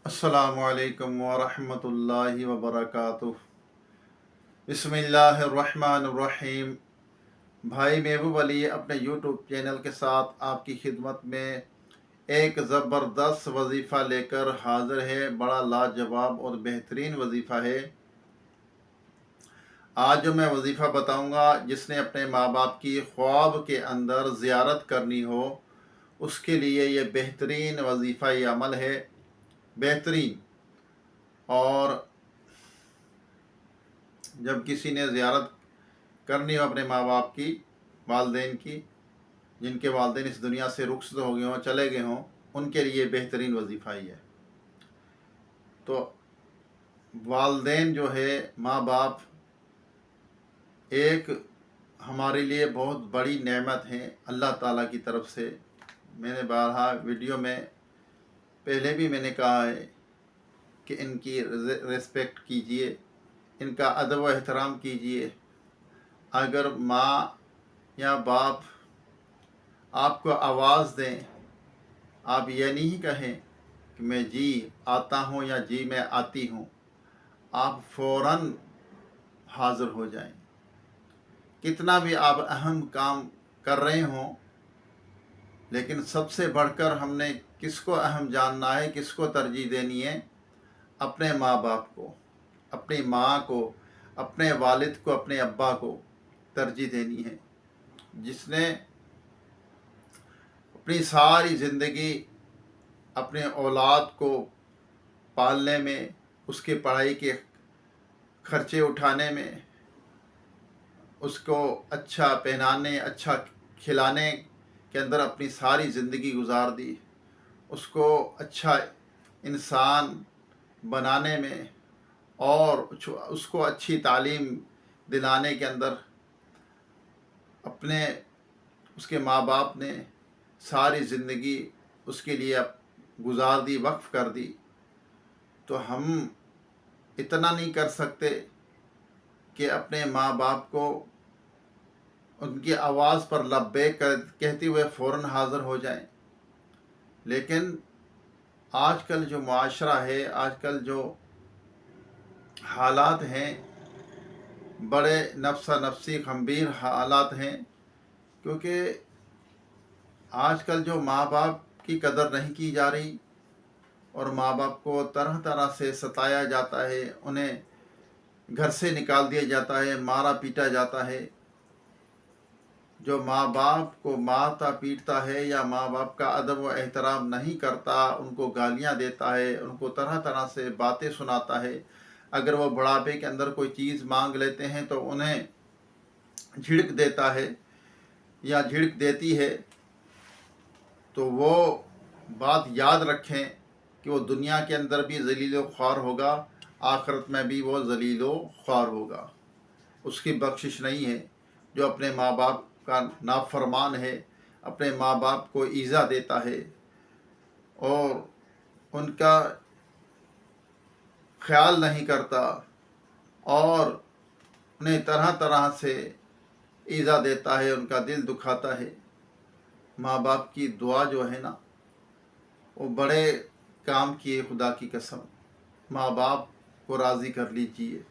अस्सलामुअलैकुम वरहमतुल्लाहि वबरकातुह। बिस्मिल्लाहिर्रहमानिर्रहीम। भाई महबूब अली अपने यूट्यूब चैनल के साथ आपकी खिदमत में एक ज़बरदस्त वजीफ़ा लेकर हाज़िर है। बड़ा लाजवाब और बेहतरीन वजीफ़ा है। आज जो मैं वजीफ़ा बताऊंगा, जिसने अपने माँ बाप की ख्वाब के अंदर ज़ियारत करनी हो, उसके लिए ये बेहतरीन वजीफ़ा, ये अमल है बेहतरीन। और जब किसी ने ज़ियारत करनी हो अपने माँ बाप की, वालदेन की, जिनके वालदेन इस दुनिया से रुखसत हो गए हों, चले गए हों, उनके लिए बेहतरीन वजीफ़ा ही है। तो वालदेन जो है, माँ बाप, एक हमारे लिए बहुत बड़ी नेमत है अल्लाह ताला की तरफ से। मैंने बारहा वीडियो में पहले भी मैंने कहा है कि इनकी रिस्पेक्ट कीजिए, इनका अदब व एहतराम कीजिए। अगर माँ या बाप आपको आवाज़ दें, आप ये नहीं कहें कि मैं जी आता हूँ या जी मैं आती हूँ, आप फ़ौरन हाज़िर हो जाएं। कितना भी आप अहम काम कर रहे हों, लेकिन सबसे बढ़कर हमने किसको अहम जानना है, किसको तरजीह देनी है? अपने माँ बाप को, अपनी माँ को, अपने वालिद को, अपने अब्बा को तरजीह देनी है, जिसने अपनी सारी ज़िंदगी अपने औलाद को पालने में, उसके पढ़ाई के खर्चे उठाने में, उसको अच्छा पहनाने, अच्छा खिलाने के अंदर अपनी सारी ज़िंदगी गुजार दी। उसको अच्छा इंसान बनाने में और उसको अच्छी तालीम दिलाने के अंदर अपने उसके माँ बाप ने सारी ज़िंदगी उसके लिए गुजार दी, वक्फ कर दी। तो हम इतना नहीं कर सकते कि अपने माँ बाप को उनकी आवाज़ पर लब्बैक कहते हुए फ़ौरन हाज़िर हो जाएं। लेकिन आजकल जो माशरा है, आजकल जो हालात हैं, बड़े नफ्सा नफसी गंभीर हालात हैं। क्योंकि आजकल जो माँ बाप की कदर नहीं की जा रही और माँ बाप को तरह तरह से सताया जाता है, उन्हें घर से निकाल दिया जाता है, मारा पीटा जाता है। जो माँ बाप को मारता पीटता है या माँ बाप का अदब व एहतराम नहीं करता, उनको गालियाँ देता है, उनको तरह तरह से बातें सुनाता है, अगर वो बुढ़ापे के अंदर कोई चीज़ मांग लेते हैं तो उन्हें झिड़क देता है या झिड़क देती है, तो वो बात याद रखें कि वो दुनिया के अंदर भी ज़लील ख्वार होगा, आखिरत में भी वो ज़लील ख्वार होगा। उसकी बख्शिश नहीं है। जो अपने माँ बाप का नाफरमान है, अपने माँ बाप को ईज़ा देता है और उनका ख्याल नहीं करता और उन्हें तरह तरह से ईज़ा देता है, उनका दिल दुखाता है, माँ बाप की दुआ जो है ना, वो बड़े काम किए। खुदा की कसम, माँ बाप को राज़ी कर लीजिए।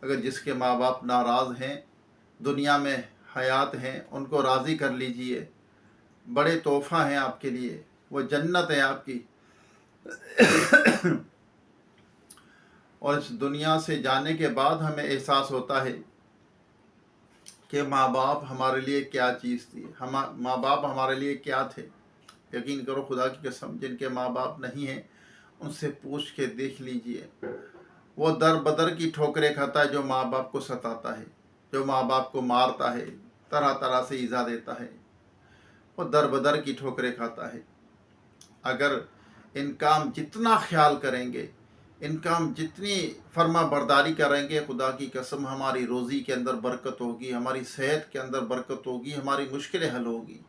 अगर जिसके माँ बाप नाराज़ हैं, दुनिया में हयात हैं, उनको राज़ी कर लीजिए। बड़े तोहफ़ा हैं आपके लिए, वो जन्नत है आपकी। और इस दुनिया से जाने के बाद हमें एहसास होता है कि माँ बाप हमारे लिए क्या चीज़ थी, माँ बाप हमारे लिए क्या थे। यकीन करो खुदा की कसम, जिनके माँ बाप नहीं हैं उनसे पूछ के देख लीजिए। वो दर बदर की ठोकरें खाता है जो माँ बाप को सताता है, जो माँ बाप को मारता है, तरह तरह से ईज़ा देता है, वो दर बदर की ठोकरें खाता है। अगर इनका हम जितना ख्याल करेंगे, इनका हम जितनी फर्मा बरदारी करेंगे, खुदा की कसम हमारी रोज़ी के अंदर बरकत होगी, हमारी सेहत के अंदर बरकत होगी, हमारी मुश्किलें हल होगी।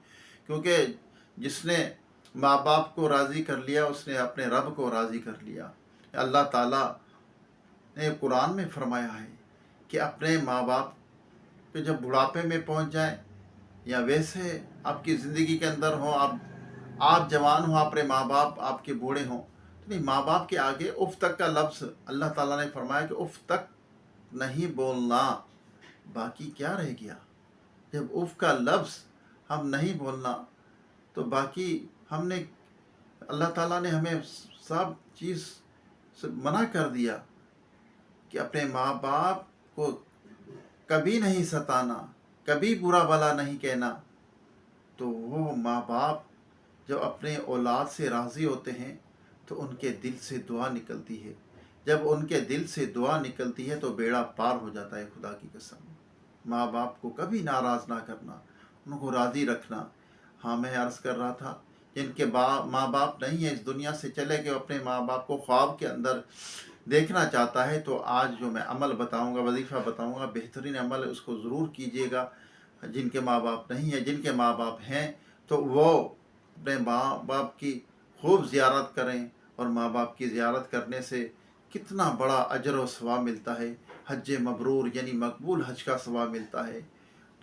क्योंकि जिसने माँ बाप को राज़ी कर लिया, उसने अपने रब को राज़ी कर लिया। अल्लाह ताला ने कुरान में फरमाया है कि अपने माँ बाप के जब बुढ़ापे में पहुँच जाए या वैसे आपकी ज़िंदगी के अंदर हो, आप जवान हो, अपने माँ बाप आपके बूढ़े हों, نہیں، ماں باپ کے آگے اف تک کا لفظ اللہ تعالیٰ نے فرمایا کہ اف تک نہیں بولنا، باقی کیا رہ گیا؟ جب اف کا لفظ ہم نہیں بولنا تو باقی ہم نے، اللہ تعالیٰ نے ہمیں سب چیز سے منع کر دیا کہ اپنے ماں باپ کو کبھی نہیں ستانا، کبھی برا بھلا نہیں کہنا۔ تو وہ ماں باپ جب اپنے اولاد سے راضی ہوتے ہیں تو ان کے دل سے دعا نکلتی ہے، جب ان کے دل سے دعا نکلتی ہے تو بیڑا پار ہو جاتا ہے۔ خدا کی قسم، ماں باپ کو کبھی ناراض نہ کرنا، ان کو راضی رکھنا۔ ہاں، میں عرض کر رہا تھا، جن کے ماں باپ نہیں ہیں، اس دنیا سے چلے گئے، اپنے ماں باپ کو خواب کے اندر دیکھنا چاہتا ہے تو آج جو میں عمل بتاؤں گا، وظیفہ بتاؤں گا، بہترین عمل، اس کو ضرور کیجیے گا۔ جن کے ماں باپ نہیں ہیں، جن کے ماں باپ ہیں تو وہ اپنے ماں باپ کی خوب زیارت کریں، اور ماں باپ کی زیارت کرنے سے کتنا بڑا اجر و ثواب ملتا ہے۔ حج مبرور یعنی مقبول حج کا ثواب ملتا ہے۔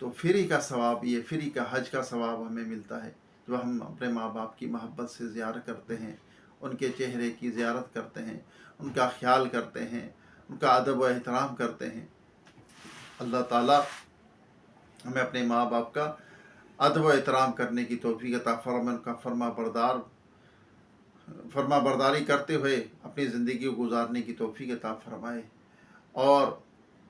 تو فری کا ثواب، یہ فری کا حج کا ثواب ہمیں ملتا ہے جو ہم اپنے ماں باپ کی محبت سے زیارت کرتے ہیں، ان کے چہرے کی زیارت کرتے ہیں، ان کا خیال کرتے ہیں، ان کا ادب و احترام کرتے ہیں۔ اللہ تعالیٰ ہمیں اپنے ماں باپ کا ادب و احترام کرنے کی توفیق عطا فرمائے، ان کا فرما برداری کرتے ہوئے اپنی زندگی کو گزارنے کی توفیق عطا فرمائے۔ اور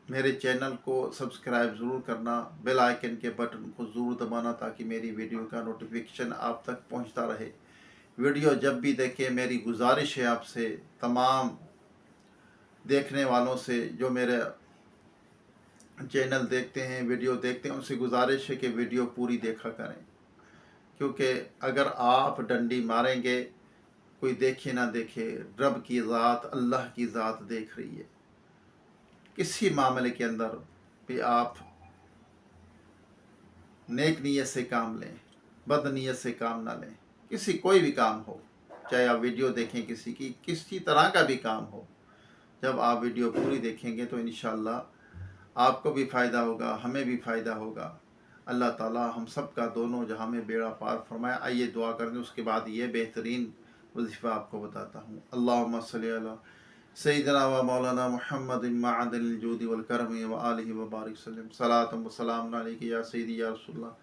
میرے چینل کو سبسکرائب ضرور کرنا، بیل آئیکن کے بٹن کو ضرور دبانا تاکہ میری ویڈیو کا نوٹیفیکیشن آپ تک پہنچتا رہے۔ ویڈیو جب بھی دیکھیں، میری گزارش ہے آپ سے، تمام دیکھنے والوں سے جو میرے چینل دیکھتے ہیں، ویڈیو دیکھتے ہیں، ان سے گزارش ہے کہ ویڈیو پوری دیکھا کریں، کیونکہ اگر آپ ڈنڈی ماریں گے، کوئی دیکھے نہ دیکھے، رب کی ذات، اللہ کی ذات دیکھ رہی ہے۔ کسی معاملے کے اندر بھی آپ نیک نیت سے کام لیں، بد نیت سے کام نہ لیں۔ کوئی بھی کام ہو، چاہے آپ ویڈیو دیکھیں کسی کی، کسی طرح کا بھی کام ہو، جب آپ ویڈیو پوری دیکھیں گے تو انشاءاللہ آپ کو بھی فائدہ ہوگا، ہمیں بھی فائدہ ہوگا۔ اللہ تعالیٰ ہم سب کا دونوں جہاں میں بیڑا پار فرمائے۔ آئیے دعا کر دیں، اس کے بعد یہ بہترین وظیفہ آپ کو بتاتا ہوں۔ اللہم صلی علی سیدنا و مولانا محمد معدن الجود والکرم و آلہ وبارک وسلم، صلاۃ و سلام علیک یا سیدی یا رسول اللہ۔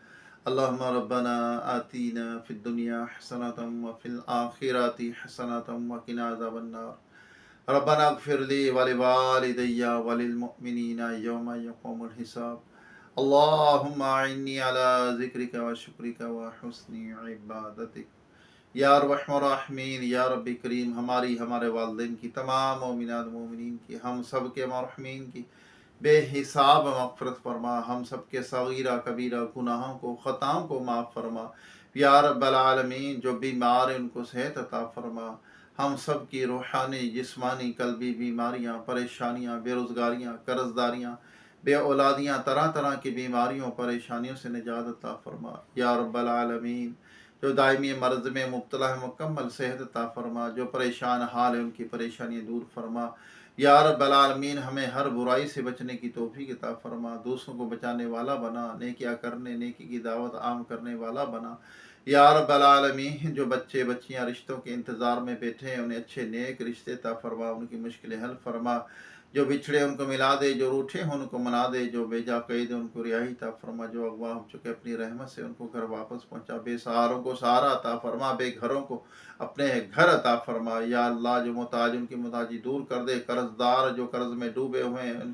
اللہم ربنا آتینا فی الدنیا حسنۃ وفی الآخرۃ حسنۃ وقنا عذاب النار۔ ربنا اغفر لی ولوالدی وللمؤمنین یوم یقوم الحساب۔ اللہم اعنی علی ذکرک و شکرک و حسن عبادتک یا ارحم الراحمین۔ یا رب کریم، ہمارے والدین کی، تمام مومنات مومنین کی، ہم سب کے مرحومین کی بے حساب مغفرت فرما، ہم سب کے صغیرہ کبیرہ گناہوں کو، خطاؤں کو معاف فرما۔ یا رب العالمین، جو بیمار ہیں ان کو صحت عطا فرما۔ ہم سب کی روحانی، جسمانی، قلبی بیماریاں، پریشانیاں، بے روزگاریاں، قرض داریاں، بے اولادیاں، طرح طرح کی بیماریوں، پریشانیوں سے نجات عطا فرما۔ یا رب العالمین، جو دائمی مرض میں مبتلا ہے مکمل صحت عطا فرما، جو پریشان حال ہے ان کی پریشانیاں دور فرما۔ یا رب العالمین، ہمیں ہر برائی سے بچنے کی توفیق عطا فرما، دوسروں کو بچانے والا بنا، نیکیاں کرنے، نیکی کی دعوت عام کرنے والا بنا۔ یا رب العالمین، جو بچے بچیاں رشتوں کے انتظار میں بیٹھے ہیں، انہیں اچھے نیک رشتے عطا فرما، ان کی مشکلیں حل فرما۔ جو بچھڑے ان کو ملا دے، جو روٹھے ہیں ان کو منا دے، جو بیجا قید ان کو رہائی عطا فرما، جو اغوا ہو چکے اپنی رحمت سے ان کو گھر واپس پہنچا، بے سہاروں کو سہارا عطا فرما، بے گھروں کو اپنے گھر عطا فرما۔ یا اللہ، جو محتاج ان کی محتاجی دور کر دے، قرض دار جو قرض میں ڈوبے ہوئے ہیں ان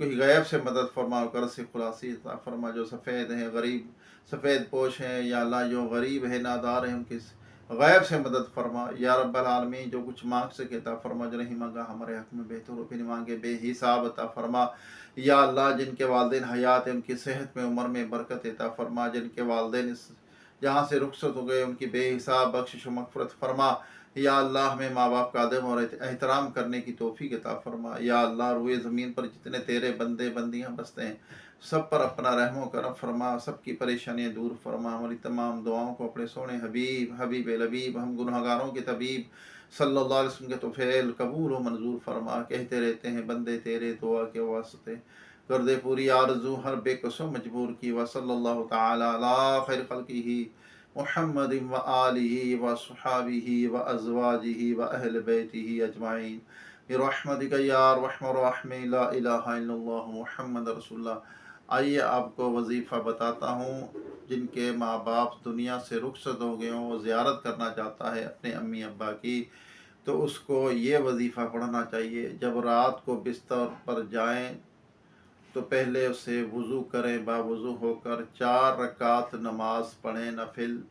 کی غیب سے مدد فرما، قرض سے خلاصی عطا فرما۔ جو سفید ہیں، غریب سفید پوش ہیں، یا اللہ جو غریب ہیں، نادار ہیں، ان کی غیب سے مدد فرما۔ یا رب العالمین، جو کچھ مانگ سکے عطا فرما، جو نہیں مانگا ہمارے حق میں بہتر ہو، پھر مانگے بے حساب عطا فرما۔ یا اللہ، جن کے والدین حیات ہیں ان کی صحت میں، عمر میں برکت عطا فرما، جن کے والدین جہاں سے رخصت ہو گئے ان کی بے حساب بخشش و مغفرت فرما۔ یا اللہ، ہمیں ماں باپ کا ادب اور احترام کرنے کی توفیق عطا فرما۔ یا اللہ، روئے زمین پر جتنے تیرے بندے بندیاں بستے ہیں سب پر اپنا رحم و کرم فرما، سب کی پریشانیاں دور فرما۔ ہماری تمام دعاؤں کو اپنے سونے حبیب لبیب، ہم گنہگاروں کے طبیب صلی اللہ علیہ وسلم کے طفیل قبول و منظور فرما۔ کہتے رہتے ہیں بندے تیرے دعا کے واسطے کر دے پوری آرزو ہر بے کسو مجبور کی۔ وصلی اللہ تعالی علی خیر خلقہ मुहम्मद व आलिहि व सुहाबिहि व अज़वाजिहि व अहल बैतिहि अजमाइन बिरहमतिका या अरहमर राहिमीन ला इलाहा इल्लल्लाह मुहम्मद रसूलुल्लाह। आइए आपको वजीफ़ा बताता हूँ। जिनके माँ बाप दुनिया से रुखसत हो गए हों, वो ज़ियारत करना चाहता है अपने अम्मी अब्बा की, तो उसको ये वजीफ़ा पढ़ना चाहिए। जब रात को बिस्तर पर जाएं तो पहले उसे वज़ू करें, बावज़ू होकर 4 रकात नमाज पढ़ें नफिल।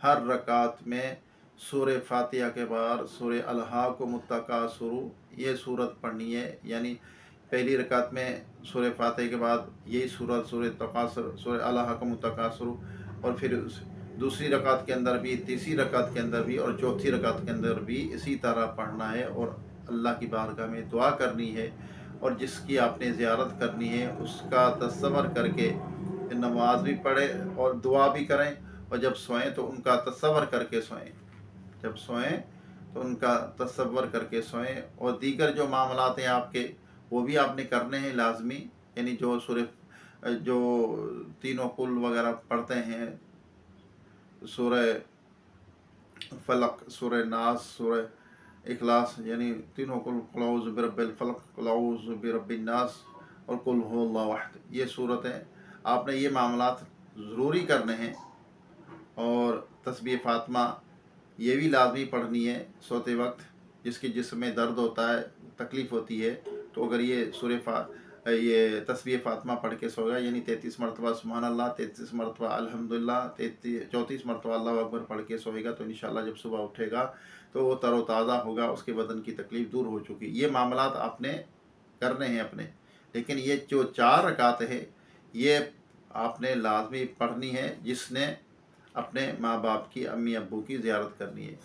हर रकात में सूरह फातिहा के बाद सूरह अलहाकुमुत्तकासुर ये सूरत पढ़नी है। यानी पहली रकात में सूरह फातिहा के बाद यही सूरत सूरह तकासुर सूरह अलहाकुमुत्तकासुर, और फिर दूसरी रकात के अंदर भी, तीसरी रकात के अंदर भी और चौथी रकात के अंदर भी इसी तरह पढ़ना है और अल्लाह की बारगाह में दुआ करनी है। और जिसकी आपने ज़ियारत करनी है उसका तसव्वुर करके नमाज भी पढ़ें और दुआ भी करें, और जब सोएं तो उनका तसव्वुर करके सोएं। जब सोएं तो उनका तसव्वुर करके सोएं। और दीगर जो मामलात हैं आपके, वो भी आपने करने हैं लाजमी। यानी जो तीनों कुल वगैरह पढ़ते हैं, सूरह फलक, सूरह नास, सूरह इखलास, यानी तीनों कुल औज़ु बिरब्बिल फलक, औज़ु बिरब्बिन नास और कुल हुवल्लाहु अहद, ये सूरतें आपने ये मामलात ज़रूरी करने हैं। और तस्बीह फ़ातिमा ये भी लाजमी पढ़नी है सोते वक्त। जिसके जिस्म में दर्द होता है, तकलीफ़ होती है, तो अगर ये तस्बीह फ़ातिमा पढ़ के सोएगा, यानी 33 मरतबा सुबहानल्लाह, 33 मरतबा अल्हम्दुलिल्लाह, 34 मरतबा अल्लाहु अकबर पढ़ के सोएगा, तो इंशाअल्लाह जब सुबह उठेगा तो वो तरोताज़ा होगा, उसके बदन की तकलीफ़ दूर हो चुकी। ये मामलात आपने करने हैं अपने। लेकिन ये जो 4 रकात है ये आपने लाजमी पढ़नी है जिसने अपने माँ बाप की, अम्मी अब्बू की ज़ियारत करनी है।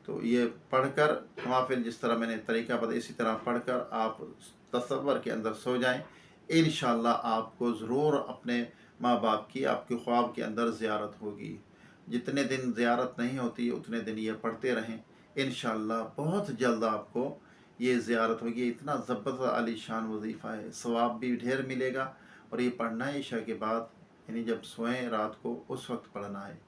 तो ये पढ़कर नवाफिल जिस तरह मैंने तरीका बताया, इसी तरह पढ़कर आप तसव्वुर के अंदर सो जाएं। इंशाअल्लाह आपको ज़रूर अपने माँ बाप की आपके ख्वाब के अंदर ज़ियारत होगी। जितने दिन ज़ियारत नहीं होती उतने दिन ये पढ़ते रहें, इंशाअल्लाह बहुत जल्द आपको ये ज़ियारत होगी। इतना ज़बरदस्त आलीशान वजीफ़ा है, सवाब भी ढेर मिलेगा। और ये पढ़ना है ईशा के बाद, यानी जब सोएं रात को उस वक्त पढ़ना है।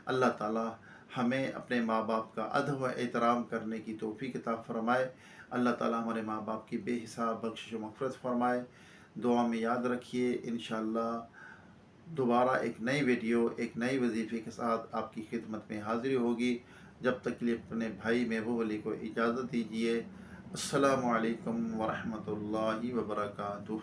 अल्लाह ताला हमें अपने माँ बाप का अदब व एहतराम करने की तौफीक अता फ़रमाए। अल्लाह ताला हमारे माँ बाप की बेहिसाब बख्शिश व मग़फ़िरत फ़रमाए। दुआ में याद रखिए। इंशाअल्लाह दोबारा एक नई वीडियो, एक नई वजीफ़े के साथ आपकी खिदमत में हाज़िर होगी। जब तक के लिए अपने भाई महबूब अली को इजाज़त दीजिए। अस्सलामु अलैकुम व रहमतुल्लाहि व बरकातुहू।